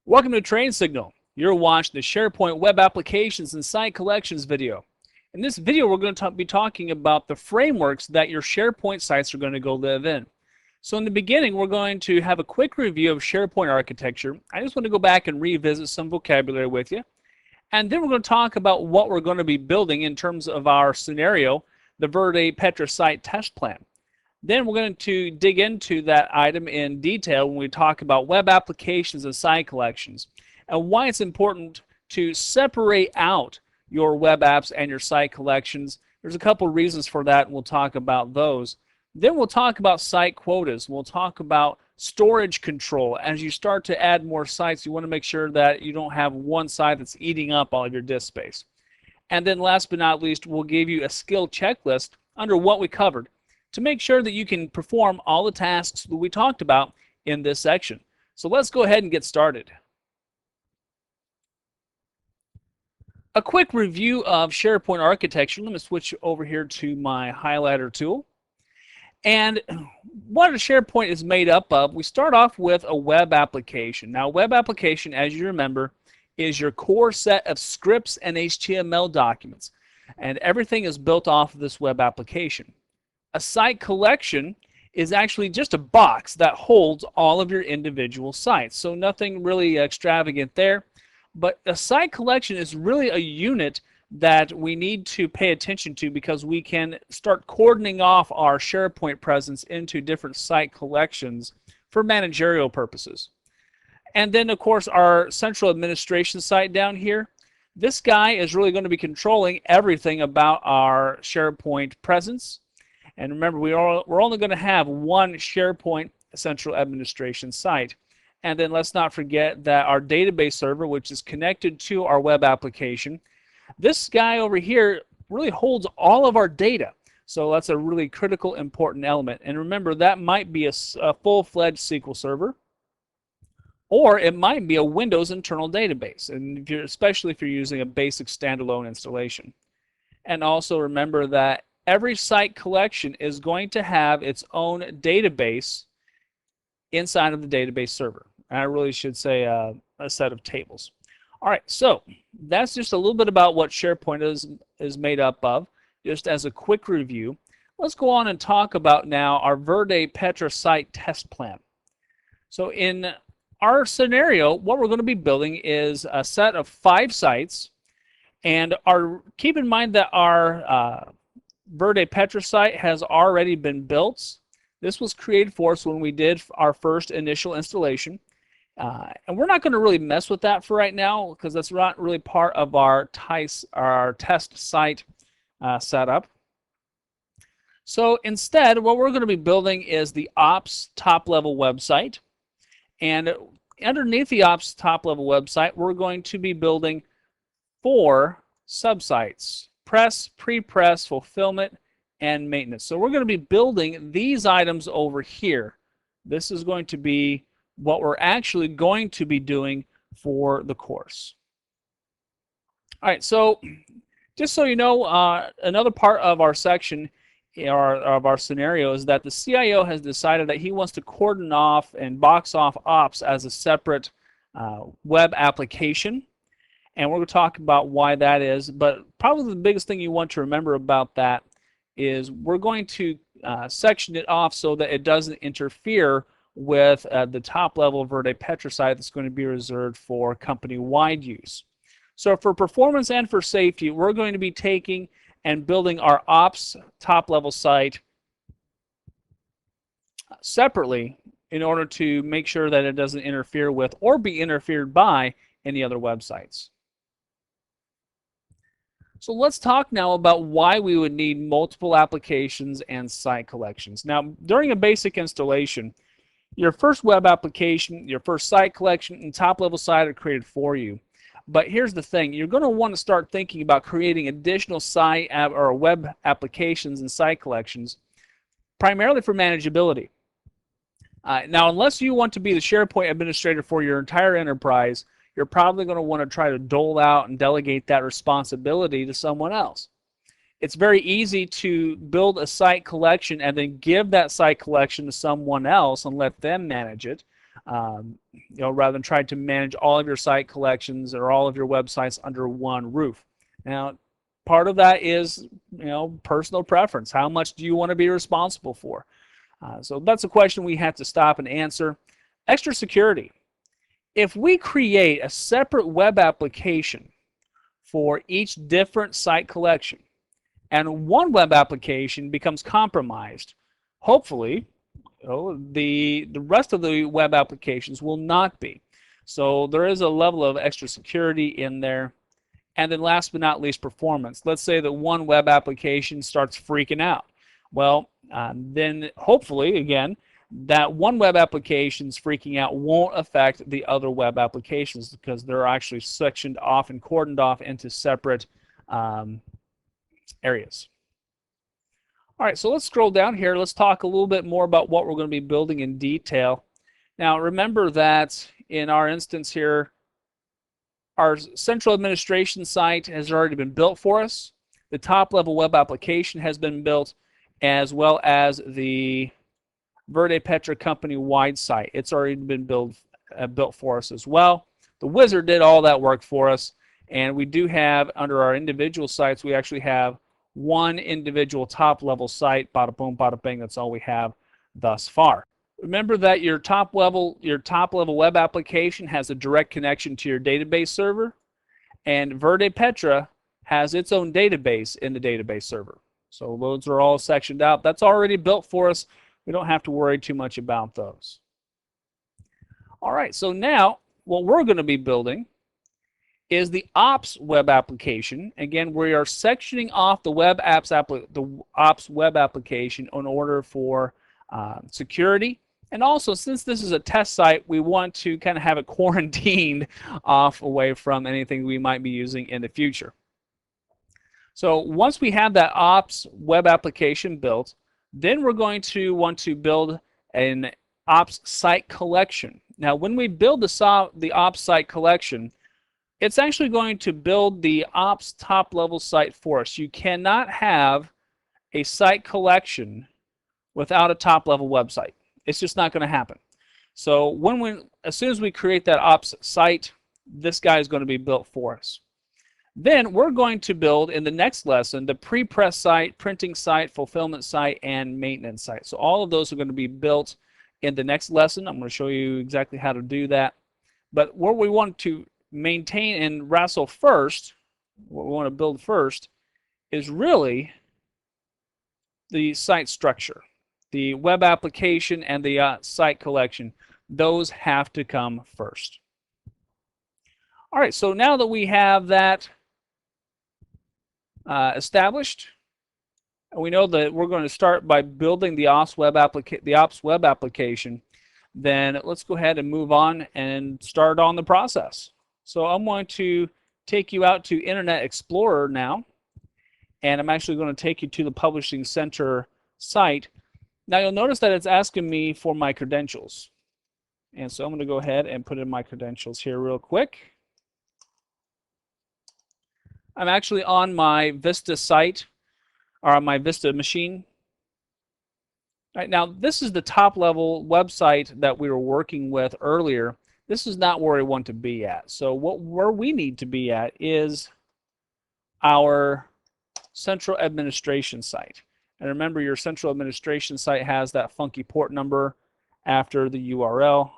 Welcome to Train Signal. You're watching the SharePoint Web Applications and Site Collections video. In this video, we're going to be talking about the frameworks that your SharePoint sites are going to go live in. So in the beginning, we're going to have a quick review of SharePoint architecture. I just want to go back and revisit some vocabulary with you. And then we're going to talk about what we're going to be building in terms of our scenario, the Verde Petra site test plan. Then we're going to dig into that item in detail when we talk about web applications and site collections and why it's important to separate out your web apps and your site collections. There's a couple of reasons for that, and we'll talk about those. Then we'll talk about site quotas. We'll talk about storage control. As you start to add more sites, you want to make sure that you don't have one site that's eating up all of your disk space. And then last but not least, we'll give you a skill checklist under what we covered to make sure that you can perform all the tasks that we talked about in this section. So let's go ahead and get started. A quick review of SharePoint architecture. Let me switch over here to my highlighter tool. And what a SharePoint is made up of, we start off with a web application. Now, a web application, as you remember, is your core set of scripts and HTML documents. And everything is built off of this web application. A site collection is actually just a box that holds all of your individual sites. So nothing really extravagant there. But a site collection is really a unit that we need to pay attention to because we can start cordoning off our SharePoint presence into different site collections for managerial purposes. And then, of course, our central administration site down here. This guy is really going to be controlling everything about our SharePoint presence. And remember, we're only going to have one SharePoint central administration site. And then let's not forget that our database server, which is connected to our web application, this guy over here really holds all of our data. So that's a really critical, important element. And remember, that might be a full-fledged SQL server, or it might be a Windows internal database, and especially if you're using a basic standalone installation. And also remember that every site collection is going to have its own database inside of the database server. I really should say a set of tables. All right, so that's just a little bit about what SharePoint is made up of, just as a quick review. Let's go on and talk about now our Verde Petra site test plan. So in our scenario, what we're going to be building is a set of 5 sites, and keep in mind that our Verde Petra site has already been built. This was created for us when we did our first initial installation. And we're not going to really mess with that for right now because that's not really part of our test site setup. So instead, what we're going to be building is the Ops top-level website. And underneath the Ops top-level website, we're going to be building 4 subsites: press, pre-press, fulfillment, and maintenance. So we're going to be building these items over here. This is going to be what we're actually going to be doing for the course. All right, so just so you know, another part of our section of our scenario is that the CIO has decided that he wants to cordon off and box off Ops as a separate web application. And we're going to talk about why that is. But probably the biggest thing you want to remember about that is we're going to section it off so that it doesn't interfere with the top-level Verde Petra site that's going to be reserved for company-wide use. So for performance and for safety, we're going to be taking and building our Ops top-level site separately in order to make sure that it doesn't interfere with or be interfered by any other websites. So let's talk now about why we would need multiple applications and site collections. Now, during a basic installation, your first web application, your first site collection, and top-level site are created for you. But here's the thing. You're going to want to start thinking about creating additional site or web applications and site collections, primarily for manageability. Now, unless you want to be the SharePoint administrator for your entire enterprise, you're probably going to want to try to dole out and delegate that responsibility to someone else. It's very easy to build a site collection and then give that site collection to someone else and let them manage it. rather than trying to manage all of your site collections or all of your websites under one roof. Now, part of that is, personal preference. How much do you want to be responsible for? So that's a question we have to stop and answer. Extra security. If we create a separate web application for each different site collection, and one web application becomes compromised, hopefully, the rest of the web applications will not be. So there is a level of extra security in there. And then last but not least, performance. Let's say that one web application starts freaking out. Well, then hopefully, again, that one web application's freaking out won't affect the other web applications because they're actually sectioned off and cordoned off into separate areas. All right, so let's scroll down here. Let's talk a little bit more about what we're going to be building in detail. Now, remember that in our instance here, our central administration site has already been built for us. The top-level web application has been built, as well as the Verde Petra company-wide site. It's already been built for us as well. The wizard did all that work for us, and we do have, under our individual sites, we actually have one individual top-level site. Bada boom, bada bing. That's all we have thus far. Remember that your top level web application has a direct connection to your database server, and Verde Petra has its own database in the database server. So those are all sectioned out. That's already built for us. We don't have to worry too much about those. All right, so now what we're going to be building is the ops web application. Again, we are sectioning off the ops web application in order for security. And also, since this is a test site, we want to kind of have it quarantined off away from anything we might be using in the future. So once we have that ops web application built, then we're going to want to build an ops site collection. Now, when we build the ops site collection, it's actually going to build the ops top-level site for us. You cannot have a site collection without a top-level website. It's just not going to happen. So as soon as we create that ops site, this guy is going to be built for us. Then we're going to build in the next lesson the pre-press site, printing site, fulfillment site, and maintenance site. So all of those are going to be built in the next lesson. I'm going to show you exactly how to do that. But what we want to maintain and wrestle first, what we want to build first, is really the site structure. The web application and the site collection, those have to come first. All right, so now that we have that established, we know that we're going to start by building the ops web application. Then let's go ahead and move on and start on the process. So I'm going to take you out to Internet Explorer now, and I'm actually going to take you to the Publishing Center site. Now you'll notice that it's asking me for my credentials. And so I'm going to go ahead and put in my credentials here real quick. I'm actually on my Vista site, or on my Vista machine. All right, now this is the top level website that we were working with earlier. This is not where we want to be at. So where we need to be at is our central administration site. And remember, your central administration site has that funky port number after the URL.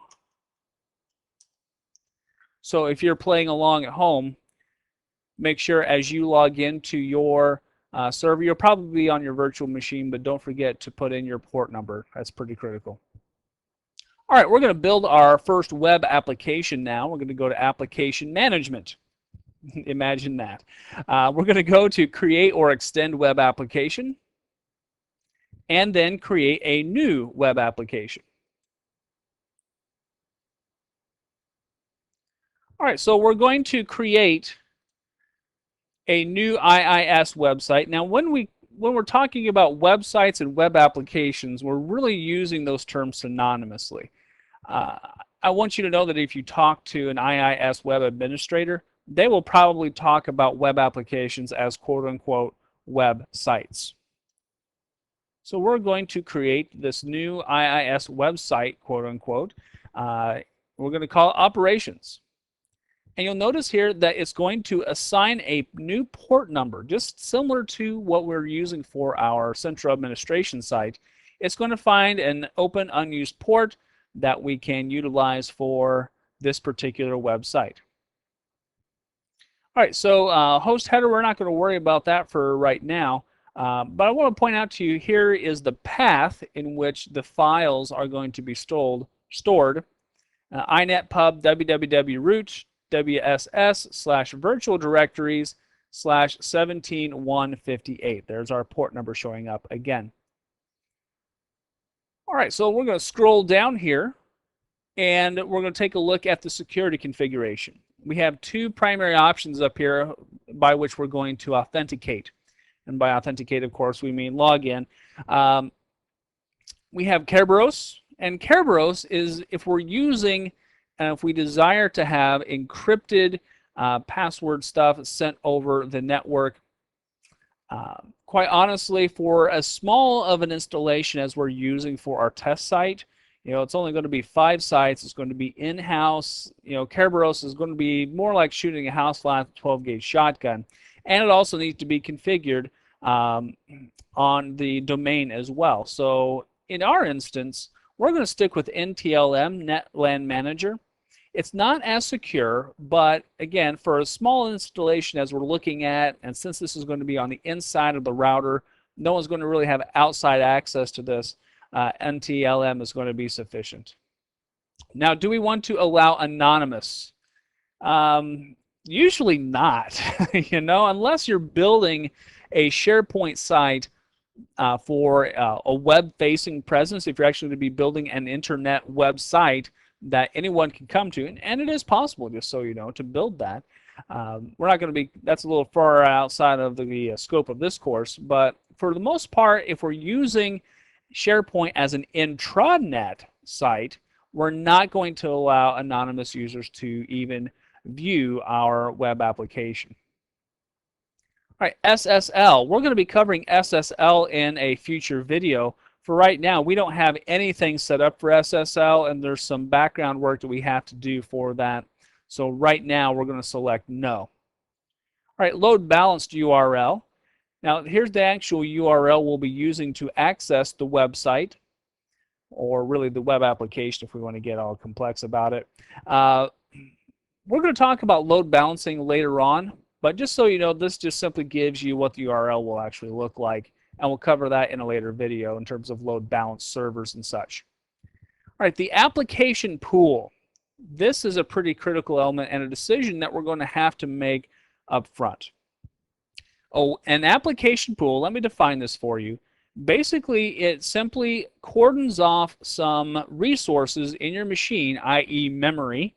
So if you're playing along at home, make sure as you log into your server, you'll probably be on your virtual machine, but don't forget to put in your port number. That's pretty critical. All right, we're going to build our first web application now. We're going to go to Application Management. Imagine that. We're going to go to Create or Extend Web Application, and then create a new web application. All right, so we're going to create a new IIS website. Now, when we're talking about websites and web applications, we're really using those terms synonymously. I want you to know that if you talk to an IIS web administrator, they will probably talk about web applications as quote-unquote websites. So we're going to create this new IIS website, quote-unquote. We're going to call it operations. And you'll notice here that it's going to assign a new port number, just similar to what we're using for our central administration site. It's going to find an open unused port that we can utilize for this particular website. All right, so host header, we're not going to worry about that for right now. But I want to point out to you, here is the path in which the files are going to be stored. inetpub www root wss/virtual directories /17158. There's our port number showing up again. All right, so we're going to scroll down here and we're going to take a look at the security configuration. We have two primary options up here by which we're going to authenticate. And by authenticate, of course, we mean login. We have Kerberos, and Kerberos is if we're using, if we desire to have encrypted password stuff sent over the network. Quite honestly, for as small of an installation as we're using for our test site, it's only going to be 5 sites. It's going to be in-house. Kerberos is going to be more like shooting a house flat 12-gauge shotgun. And it also needs to be configured on the domain as well. So in our instance, we're going to stick with NTLM, NetLAN Manager. It's not as secure, but again, for a small installation as we're looking at, and since this is going to be on the inside of the router, no one's going to really have outside access to this, NTLM is going to be sufficient. Now, do we want to allow anonymous? Usually not, unless you're building a SharePoint site for a web-facing presence. If you're actually going to be building an internet website that anyone can come to, and it is possible, just so you know, to build that. We're not going to be, that's a little far outside of the scope of this course, but for the most part, if we're using SharePoint as an intranet site, we're not going to allow anonymous users to even view our web application. All right, SSL. We're going to be covering SSL in a future video. For right now, we don't have anything set up for SSL, and there's some background work that we have to do for that. So right now, we're going to select no. All right, load balanced URL. Now, here's the actual URL we'll be using to access the website, or really the web application if we want to get all complex about it. We're going to talk about load balancing later on, but just so you know, this just simply gives you what the URL will actually look like, and we'll cover that in a later video in terms of load balance servers and such. All right, the application pool. This is a pretty critical element and a decision that we're going to have to make up front. Oh, an application pool, let me define this for you. Basically, it simply cordons off some resources in your machine, i.e. memory,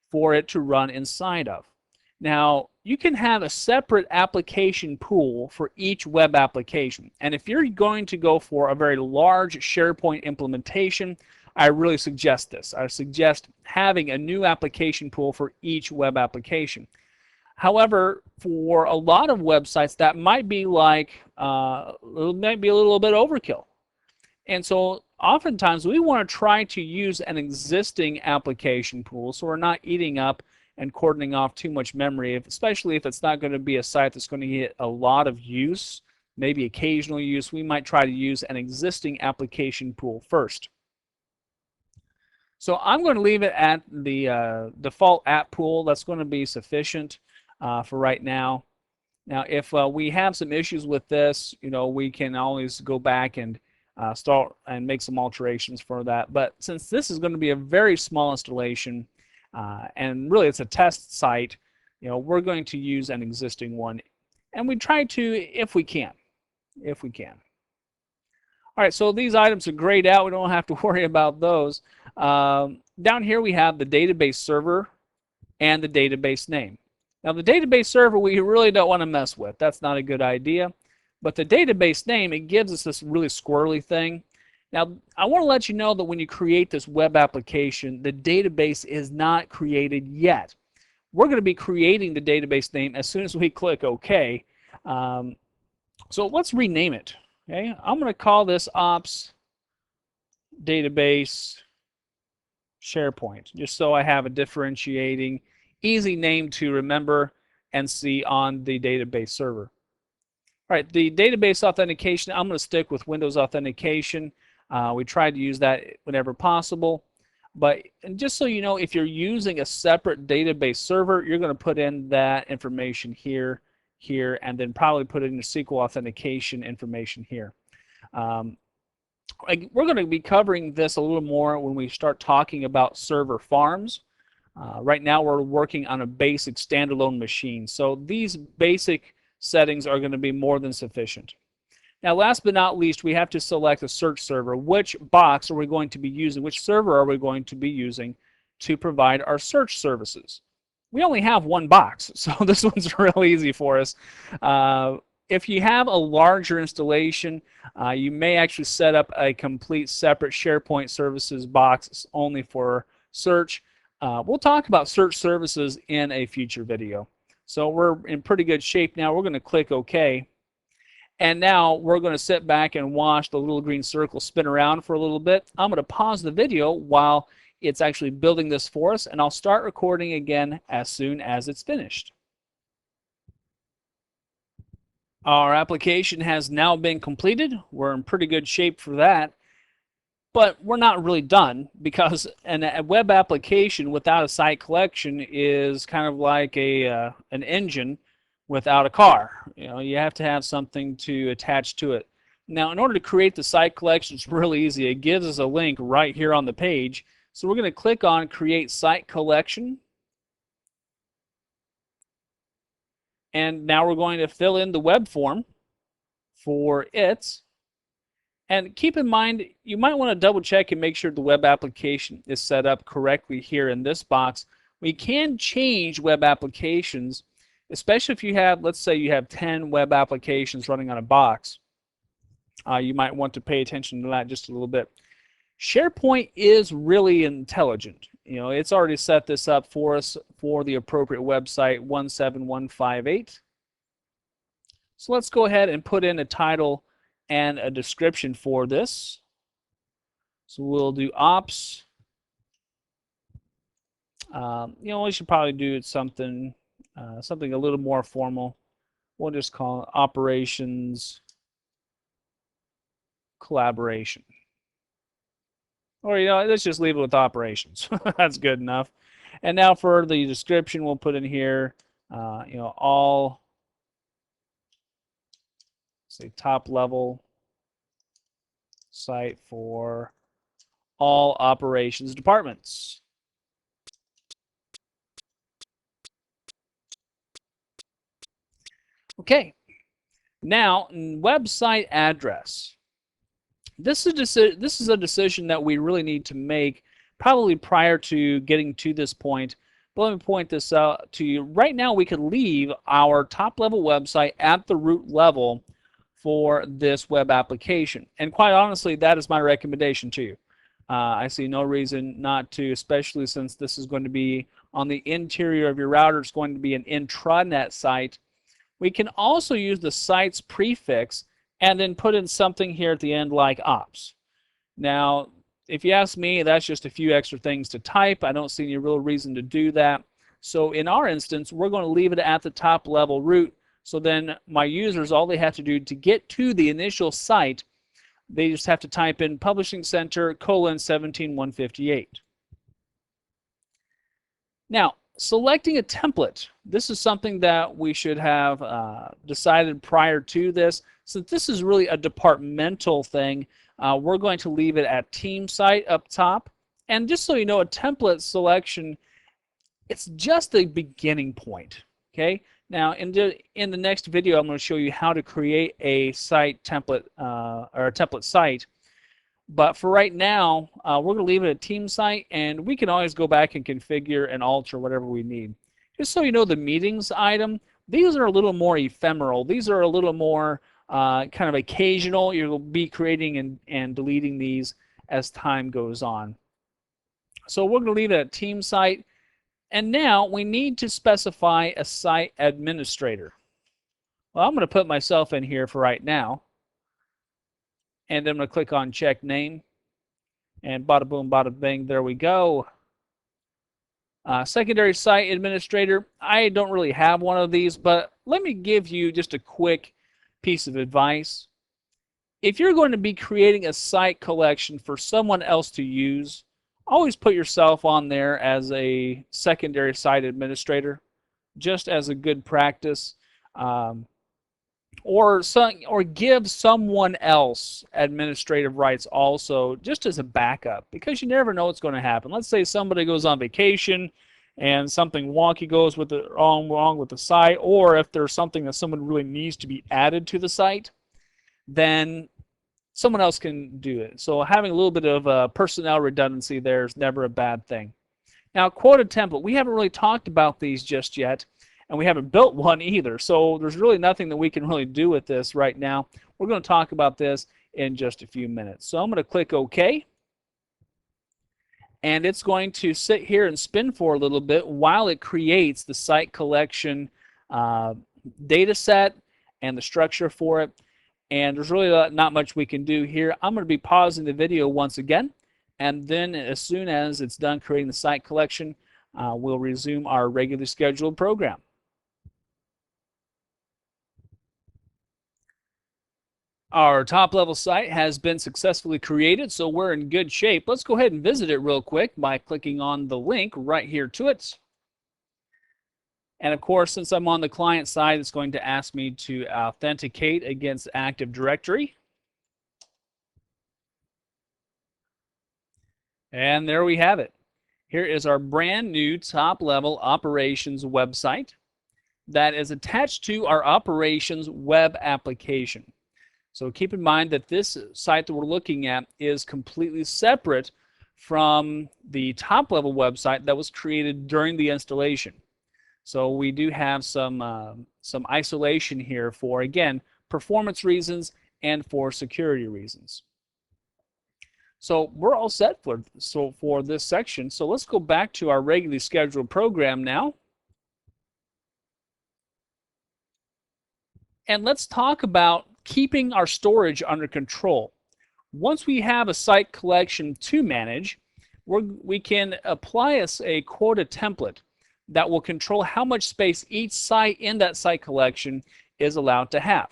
for it to run inside of. Now, you can have a separate application pool for each web application. And if you're going to go for a very large SharePoint implementation, I really suggest this. I suggest having a new application pool for each web application. However, for a lot of websites, that might be like, might be a little bit overkill. And so oftentimes we want to try to use an existing application pool so we're not eating up and cordoning off too much memory, especially if it's not going to be a site that's going to get a lot of use, maybe occasional use. We might try to use an existing application pool first. So I'm going to leave it at the default app pool. That's going to be sufficient for right now. Now, if we have some issues with this, we can always go back and start and make some alterations for that. But since this is going to be a very small installation, and really it's a test site, we're going to use an existing one, and we try to if we can. All right, so these items are grayed out. We don't have to worry about those. Down here we have the database server and the database name. Now the database server we really don't want to mess with. That's not a good idea. But the database name, it gives us this really squirrely thing. Now, I want to let you know that when you create this web application, the database is not created yet. We're going to be creating the database name as soon as we click OK. So let's rename it. Okay, I'm going to call this ops database SharePoint, just so I have a differentiating, easy name to remember and see on the database server. All right, the database authentication, I'm going to stick with Windows authentication. We try to use that whenever possible. But just so you know, if you're using a separate database server, you're going to put in that information here, and then probably put in your SQL authentication information here. We're going to be covering this a little more when we start talking about server farms. Right now we're working on a basic standalone machine. So these basic settings are going to be more than sufficient. Now, last but not least, we have to select a search server. Which box are we going to be using? Which server are we going to be using to provide our search services? We only have one box, so this one's really easy for us. If you have a larger installation, you may actually set up a complete separate SharePoint services box only for search. We'll talk about search services in a future video. So we're in pretty good shape now. We're going to click OK. And now we're going to sit back and watch the little green circle spin around for a little bit. I'm going to pause the video while it's actually building this for us, and I'll start recording again as soon as it's finished. Our application has now been completed. We're in pretty good shape for that. But we're not really done, because a web application without a site collection is kind of like an engine without a car. You have to have something to attach to it. Now, in order to create the site collection, it's really easy. It gives us a link right here on the page. So we're going to click on Create Site Collection. And now we're going to fill in the web form for it. And keep in mind, you might want to double check and make sure the web application is set up correctly here in this box. We can change web applications, especially if you have, let's say you have 10 web applications running on a box. You might want to pay attention to that just a little bit. SharePoint is really intelligent. It's already set this up for us for the appropriate website 17158. So let's go ahead and put in a title and a description for this. So we'll do ops. We should probably do something a little more formal. We'll just call it operations collaboration. Or let's just leave it with operations. That's good enough. And now for the description, we'll put in here, all, say, top level site for all operations departments. Okay. Now, website address. This is a decision that we really need to make probably prior to getting to this point. But let me point this out to you. Right now, we could leave our top level website at the root level for this web application. And quite honestly, that is my recommendation to you. I see no reason not to, especially since this is going to be on the interior of your router. It's going to be an intranet site. We can also use the site's prefix and then put in something here at the end like ops. Now, if you ask me, that's just a few extra things to type. I don't see any real reason to do that. So in our instance, we're going to leave it at the top level root. So then my users, all they have to do to get to the initial site, they just have to type in Publishing Center :17158. Now, selecting a template. This is something that we should have decided prior to this. Since this is really a departmental thing, we're going to leave it at Team Site up top. And just so you know, a template selection, it's just the beginning point. Okay. Now, in the next video, I'm going to show you how to create a site template or a template site. But for right now, we're going to leave it at Team Site, and we can always go back and configure and alter whatever we need. Just so you know, the meetings item, these are a little more ephemeral. These are a little more kind of occasional. You'll be creating and deleting these as time goes on. So we're going to leave it at Team Site. And now we need to specify a site administrator. Well, I'm going to put myself in here for right now. And then I'm going to click on Check Name. And bada boom, bada bing, there we go. Secondary site administrator, I don't really have one of these, but let me give you just a quick piece of advice. If you're going to be creating a site collection for someone else to use, always put yourself on there as a secondary site administrator, just as a good practice. Or give someone else administrative rights also, just as a backup, because you never know what's going to happen. Let's say somebody goes on vacation and something wonky goes with the wrong with the site, or if there's something that someone really needs to be added to the site, then someone else can do it. So having a little bit of personnel redundancy there is never a bad thing. Now, quota template, we haven't really talked about these just yet, and we haven't built one either. So there's really nothing that we can really do with this right now. We're going to talk about this in just a few minutes. So I'm going to click OK. And it's going to sit here and spin for a little bit while it creates the site collection data set and the structure for it. And there's really not much we can do here. I'm going to be pausing the video once again. And then as soon as it's done creating the site collection, we'll resume our regularly scheduled program. Our top level site has been successfully created, so we're in good shape. Let's go ahead and visit it real quick by clicking on the link right here to it. And of course, since I'm on the client side, it's going to ask me to authenticate against Active Directory. And there we have it. Here is our brand new top level operations website that is attached to our operations web application. So keep in mind that this site that we're looking at is completely separate from the top level website that was created during the installation. So we do have some isolation here for, again, performance reasons and for security reasons. So we're all set for this section. So let's go back to our regularly scheduled program now. And let's talk about keeping our storage under control. Once we have a site collection to manage, we can apply a quota template that will control how much space each site in that site collection is allowed to have.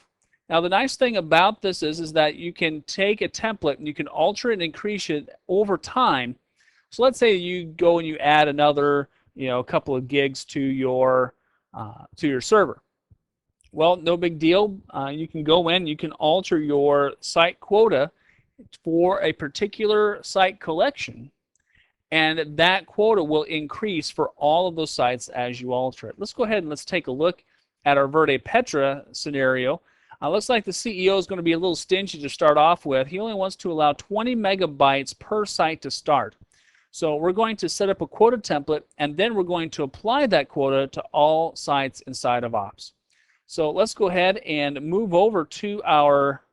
Now, the nice thing about this is that you can take a template and you can alter it and increase it over time. So let's say you go and you add another, couple of gigs to your server. Well, no big deal. You can go in, you can alter your site quota for a particular site collection, and that quota will increase for all of those sites as you alter it. Let's go ahead and let's take a look at our Verde Petra scenario. Looks like the CEO is going to be a little stingy to start off with. He only wants to allow 20 megabytes per site to start. So we're going to set up a quota template, and then we're going to apply that quota to all sites inside of Ops. So let's go ahead and move over to our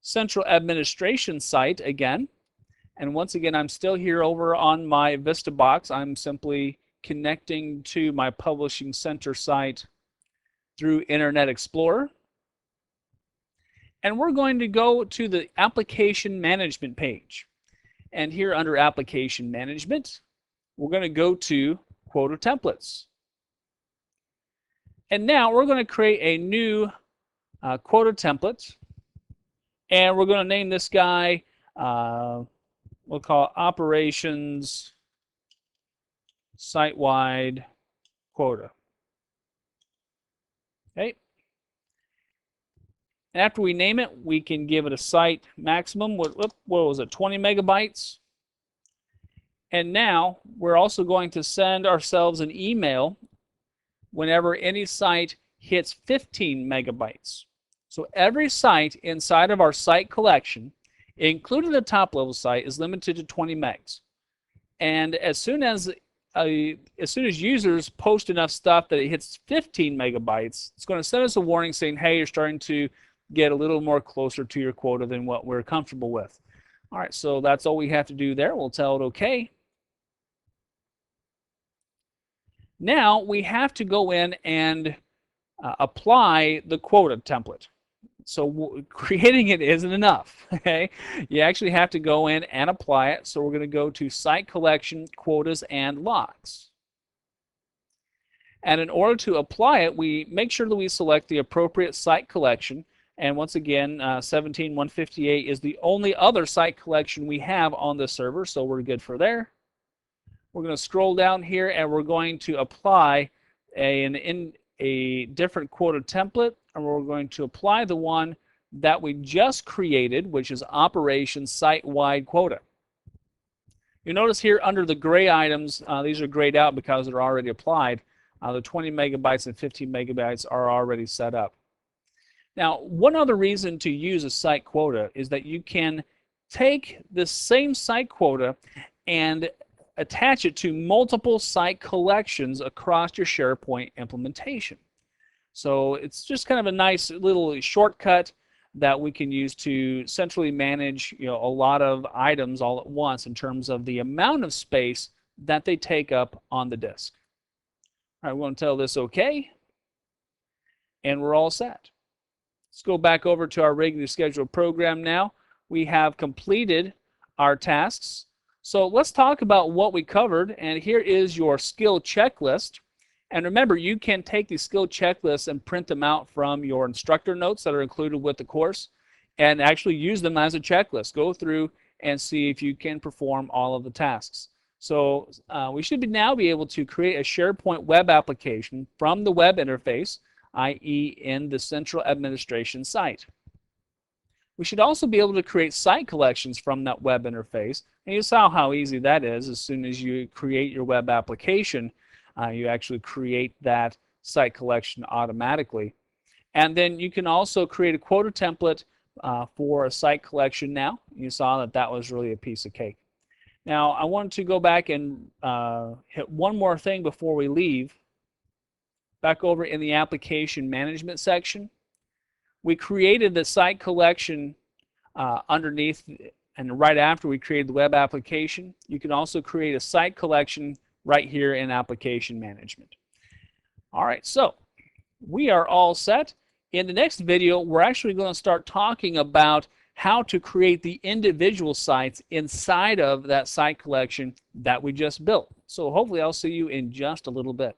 central administration site again. And once again, I'm still here over on my VistaBox. I'm simply connecting to my Publishing Center site through Internet Explorer. And we're going to go to the Application Management page. And here under Application Management, we're going to go to Quota Templates. And now we're going to create a new quota template. And we're going to name this guy, we'll call it Operations Site-Wide Quota. Okay. And after we name it, we can give it a site maximum. What was it, 20 megabytes? And now we're also going to send ourselves an email whenever any site hits 15 megabytes. So every site inside of our site collection, including the top level site, is limited to 20 megs. And as soon as users post enough stuff that it hits 15 megabytes, it's going to send us a warning saying, hey, you're starting to get a little more closer to your quota than what we're comfortable with. All right, so that's all we have to do there. We'll tell it okay. Now we have to go in and apply the quota template. So creating it isn't enough, okay? You actually have to go in and apply it. So we're going to go to Site Collection, Quotas, and Lots. And in order to apply it, we make sure that we select the appropriate site collection. And once again, 17158 is the only other site collection we have on the server, so we're good for there. We're going to scroll down here and we're going to apply a different quota template, and we're going to apply the one that we just created, which is Operation Site-Wide Quota. You notice here under the gray items, these are grayed out because they're already applied. The 20 megabytes and 15 megabytes are already set up. Now, one other reason to use a site quota is that you can take this same site quota and attach it to multiple site collections across your SharePoint implementation. So it's just kind of a nice little shortcut that we can use to centrally manage, a lot of items all at once in terms of the amount of space that they take up on the disk. All right, we want to tell this OK, and we're all set. Let's go back over to our regularly scheduled program now. We have completed our tasks. So let's talk about what we covered, and here is your skill checklist. And remember, you can take these skill checklists and print them out from your instructor notes that are included with the course and actually use them as a checklist. Go through and see if you can perform all of the tasks. So we should now be able to create a SharePoint web application from the web interface, i.e. in the central administration site. We should also be able to create site collections from that web interface. And you saw how easy that is. As soon as you create your web application, you actually create that site collection automatically. And then you can also create a quota template for a site collection now. You saw that that was really a piece of cake. Now, I want to go back and hit one more thing before we leave. Back over in the application management section, we created the site collection underneath, and right after we created the web application. You can also create a site collection right here in application management. All right, so we are all set. In the next video, we're actually going to start talking about how to create the individual sites inside of that site collection that we just built. So hopefully I'll see you in just a little bit.